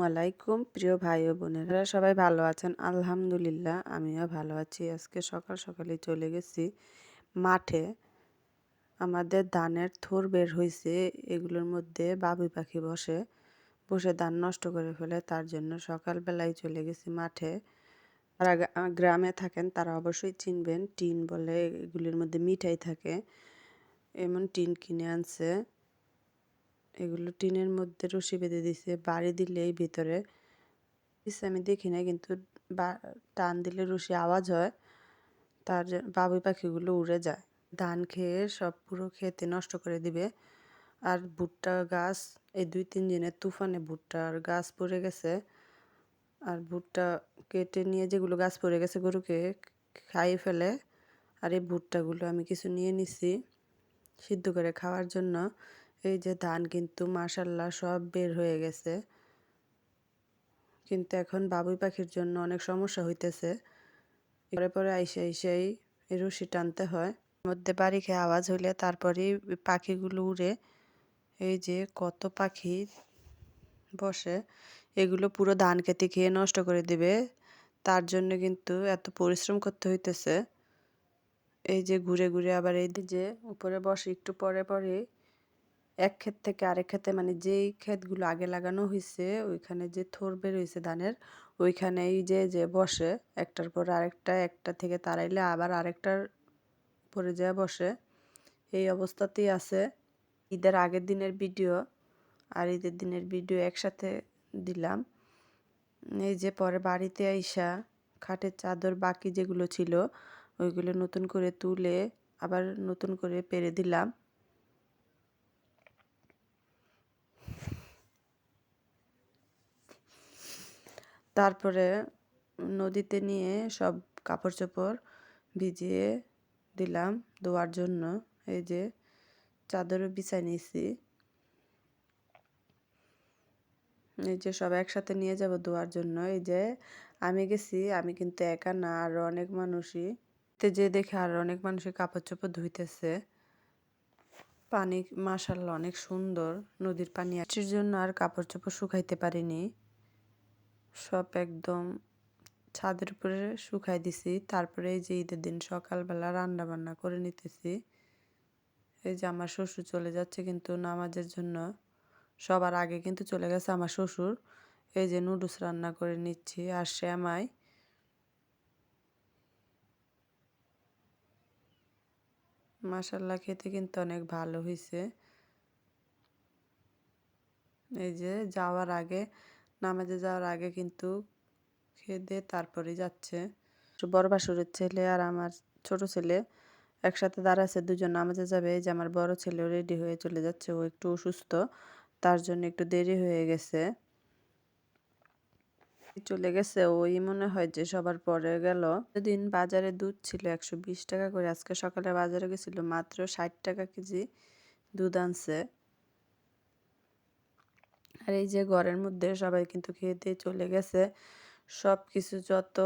আলাইকুম প্রিয় ভাই ও বোনেরা, সবাই ভালো আছেন? আলহামদুলিল্লাহ, আমিও ভালো আছি। আজকে সকাল সকালে চলে গেছি মাঠে। আমাদের ধানের থোর বের হয়েছে, এগুলোর মধ্যে বাবুই পাখি বসে বসে ধান নষ্ট করে ফেলে। তার জন্য সকালবেলায় চলে গেছি মাঠে। যারা গ্রামে থাকেন তারা অবশ্যই চিনবেন, টিন বলে এগুলির মধ্যে মিঠাই থাকে। এমন টিন কিনে আনছে, এগুলো টিনের মধ্যে রশি বেঁধে দিছে, বাড়ি দিলেই ভিতরে আমি দেখি না, কিন্তু টান দিলে রশি আওয়াজ হয়, তার বাবুই পাখিগুলো উড়ে যায়, ধান খেয়ে সব পুরো খেতে নষ্ট করে দিবে। আর ভুট্টা গাছ এই 2-3 দিনের তুফানে ভুট্টার গাছ পড়ে গেছে। আর ভুট্টা কেটে নিয়ে যেগুলো গাছ পড়ে গেছে গরুকে খাইয়ে ফেলে। আর এই ভুট্টাগুলো আমি কিছু নিয়ে নিছি সিদ্ধ করে খাওয়ার জন্য। এই যে ধান কিন্তু মাশাল্লাহ সব বের হয়ে গেছে, কিন্তু এখন বাবুই পাখির জন্য অনেক সমস্যা হইতেছে। পরে পরে আইসাই এই রশি টানতে হয়, মধ্যে বাড়ি খেয়ে আওয়াজ হইলে তারপরেই পাখিগুলো উড়ে। এই যে কত পাখি বসে, এগুলো পুরো ধান খেতে খেয়ে নষ্ট করে দিবে। তার জন্য কিন্তু এত পরিশ্রম করতে হইতেছে। এই যে ঘুরে ঘুরে আবার এই যে উপরে বসে, একটু পরে পরে এক ক্ষেত থেকে আরেক ক্ষেতে, মানে যেই ক্ষেতগুলো আগে লাগানো হয়েছে ওইখানে যে থোর বের হয়েছে ধানের, ওইখানেই যে বসে একটার পর আরেকটা, একটা থেকে তাড়াইলে আবার আরেকটার পরে যায় বসে। এই অবস্থাতেই আছে। ঈদের আগের দিনের ভিডিও আর ঈদের দিনের ভিডিও একসাথে দিলাম। এই যে পরে বাড়িতে আইসা খাটের চাদর বাকি যেগুলো ছিল ওইগুলো নতুন করে তুলে আবার নতুন করে পেরে দিলাম। তারপরে নদীতে নিয়ে সব কাপড় চোপড় ভিজিয়ে দিলাম ধোয়ার জন্য। এই যে চাদরও বিছাই নিয়েছি, এই যে সব একসাথে নিয়ে যাব ধোয়ার জন্য। এই যে আমি গেছি, আমি কিন্তু একা না, আরো অনেক মানুষই যে দেখে আরো অনেক মানুষই কাপড় চোপড় ধুইতেছে। পানি মাশাআল্লাহ অনেক সুন্দর, নদীর পানি আসির জন্য আর কাপড় চোপড় শুকাইতে পারিনি, সব একদম ছাদের উপরে শুকাই দিছি। তারপরে এই যে ঈদের দিন সকালবেলা রান্না বান্না করে নিতেছি। এই যে আমার শ্বশুর চলে যাচ্ছে কিন্তু নামাজের জন্য, সবার আগে কিন্তু চলে গেছে আমার শ্বশুর। এই যে নুডলস রান্না করে নিচ্ছি আর সেমাই। মাশাআল্লাহ খেতে কিন্তু অনেক ভালো হয়েছে। এই যে যাওয়ার আগে, নামাজে যাওয়ার আগে কিন্তু খেয়ে দিয়ে তারপরে যাচ্ছে। বড় ভাসুরের ছেলে আর আমার ছোট ছেলে একসাথে দাঁড়াচ্ছে, দুজন নামাজে যাবে। এই যে আমার বড় ছেলেও রেডি হয়ে চলে যাচ্ছে, ও একটু অসুস্থ, তার জন্য একটু দেরি হয়ে গেছে। চলে গেছে ওই, মনে হয় যে সবার পরে গেল। সেদিন বাজারে দুধ ছিল 120 টাকা করে, আজকে সকালে বাজারে গেছিল মাত্র 60 টাকা কেজি দুধ আনছে। আর এই যে ঘরের মধ্যে সবাই কিন্তু খেয়ে দিয়ে চলে গেছে। সব কিছু যত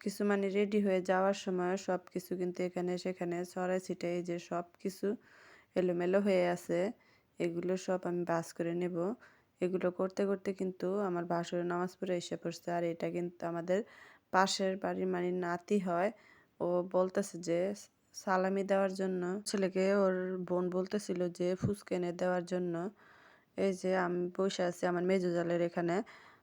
কিছু মানে রেডি হয়ে যাওয়ার সময় সব কিছু কিন্তু এখানে সেখানে ছড়াই ছিটাই, যে সব কিছু এলোমেলো হয়ে আছে। এগুলো সব আমি বাস করে নেব। এগুলো করতে করতে কিন্তু আমার ভাসুরের নামাজ পড়ে এসে পড়ছে। আর এটা কিন্তু আমাদের পাশের বাড়ির মানে নাতি হয়, ও বলতেছে যে সালামি দেওয়ার জন্য ছেলেকে, ওর বোন বলতেছিল যে ফুচকা এনে দেওয়ার জন্য। এই যে আমি বসে আছি আমার মেজো জালের এখানে,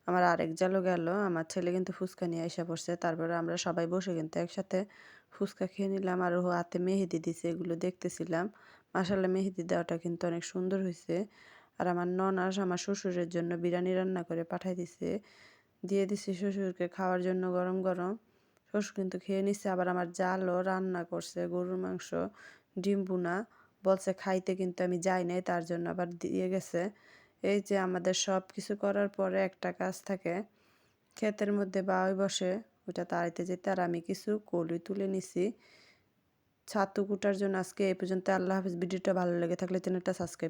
আমার আরেক জালও গেল, আমার ছেলে কিন্তু ফুচকা নিয়ে এসে পড়ছে। তারপরে আমরা সবাই বসে কিন্তু একসাথে ফুচকা খেয়ে নিলাম। আর ও হাতে মেহেদি দিছে, এগুলো দেখতেছিলাম। মাশাআল্লাহ মেহেদি দেওয়াটা কিন্তু অনেক সুন্দর হয়েছে। আর আমার ননাস আমার শ্বশুরের জন্য বিরিয়ানি রান্না করে পাঠাই দিছে, দিয়ে দিছি শ্বশুরকে খাওয়ার জন্য গরম গরম। শ্বশুর কিন্তু খেয়ে নিচ্ছে। আবার আমার জালও রান্না করছে গরুর মাংস, ডিম ভুনা, বলছে খাইতে, কিন্তু আমি যাই নাই, তার জন্য আবার দিয়ে গেছে। এই যে আমাদের সব কিছু করার পরে একটা কাজ থাকে, ক্ষেতের মধ্যে বাওই বসে, ওটা তাড়াইতে যেতে। আর আমি কিছু কলই তুলে নিছি ছাতু কুটার জন্য। আজকে এই পর্যন্ত, আল্লাহ হাফিজ। ভিডিওটা ভালো লেগে থাকলে চ্যানেলটা সাবস্ক্রাইব